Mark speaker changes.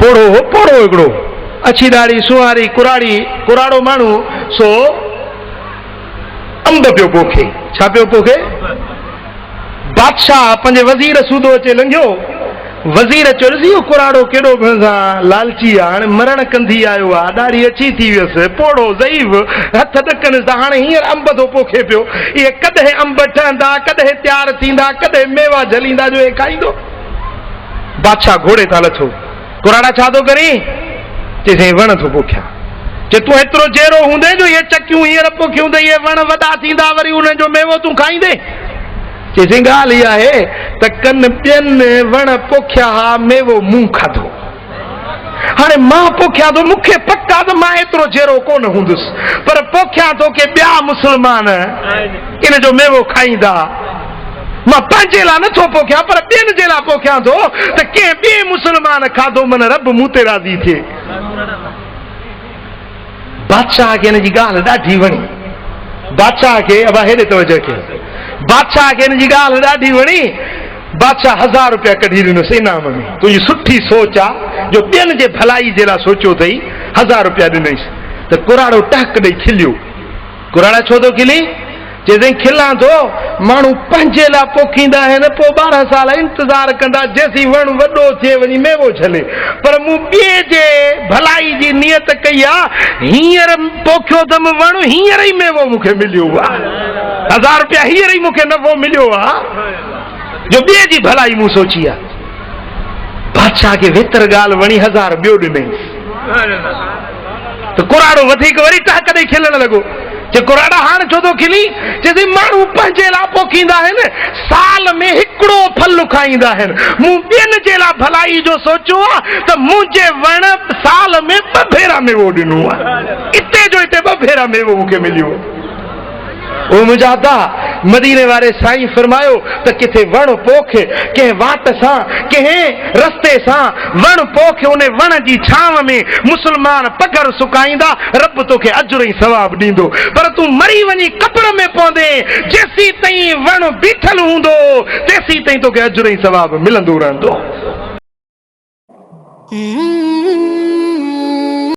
Speaker 1: पोड़ो पोड़ो हिकिड़ो अछी दाढ़ी सुहारी कुराड़ी कुराड़ो माण्हू सो अंब पियो पोखे। छा पियो पोखे? बादशाह पंहिंजे वज़ीर सूदो अचे लंघियो, वज़ीर चयो कुराड़ो केॾो लालची आहे, हाणे मरण कंदी आयो आहे, ॾाढी अची थी वियसि, पोड़ो ज़ईफ़, हथ ॾकनि था, हाणे हींअर अंब थो पोखे पियो, इहे कॾहिं अंब ठहंदा, कॾहिं तयारु थींदा, कॾहिं मेवा झलींदा जो हे खाईंदो। बादशाह घोड़े था लथो, कुराड़ा छा थो करीं? चइसि वण थो पोखियां। जे तूं एतिरो जहिड़ो हूंदे जो इहे चकियूं हींअर पोखियूं त इहे वण वॾा थींदा, वरी उन्हनि जो मेवो तूं खाईंदे। चइसि ॻाल्हि इहा आहे त कनि ॿियनि वण पोखिया हा, मेवो मूं खाधो, हाणे मां पोखियां थो, मूंखे पक आहे त मां एतिरो जहिड़ो कोन हूंदुसि, पर पोखियां थो की ॿिया मुस्लमान इन जो मेवो खाईंदा। मां पंहिंजे लाइ नथो पोखियां, पर ॿियनि जे लाइ पोखियां थो त कंहिं ॿिए मुस्लमान खाधो मन रब मूं ते राज़ी थिए। बादशाह खे हिन जी ॻाल्हि ॾाढी वणी, बादशाह खे अब हेॾे तवजो कयो, बादशाह खे हिन जी ॻाल्हि ॾाढी वणी। बादशाह 1000 रुपया कढी ॾिनोसि इनाम में, तुंहिंजी सुठी सोच आहे जो ॿियनि जे भलाई जे लाइ सोचियो अथई, 1000 रुपया ॾिनईसि। त कुराड़ो टहक ॾेई खिलियो। कुराड़ा छो थो खिली? चइसि खिलां थो, माण्हू पंहिंजे लाइ पोखींदा आहिनि, पोइ 12 साल इंतज़ार कंदा जेसीं वण वॾो थिए वञी मेवो झले, पर मूं ॿिए जे भलाई जी नियत कई आहे, हींअर पोखियो अथमि वण, हींअर ई मेवो मूंखे मिलियो आहे, 1000 रुपया हींअर ई मूंखे नफ़ो मिलियो आहे जो ॿिए जी भलाई मूं सोची आहे। बादशाह खे वेतर ॻाल्हि वणी, 1000 ॿियो ॾिनईसि। त कुराड़ो वधीक वरी टहक ॾेई खिलण लॻो। जे कुराड़ा हाणे छो थो खिली? चइसि माण्हू पंहिंजे लाइ पोखींदा आहिनि, साल में हिकिड़ो फल खाईंदा आहिनि, मूं ॿियनि जे लाइ भलाई जो सोचियो आहे त मुंहिंजे वण साल में 2 भेरा मेवो ॾिनो आहे, इते जो इते 2 भेरा मेवो मूंखे मिलियो। ओ मुंहिंजा दा मदीने वारे साईं फरमायो त किथे वण पोख, कंहिं वाट सां कंहिं रस्ते सां वण पोख, उन वण जी छांव में मुस्लमान पगर सुकाईंदा, रब तोखे अजर ऐं सवाब ॾींदो। पर तूं मरी वञी कब्र में पवंदे, जेसीं ताईं वण बीठल हूंदो तेसीं ताईं तोखे अजर ऐं सवाब मिलंदो रहंदो।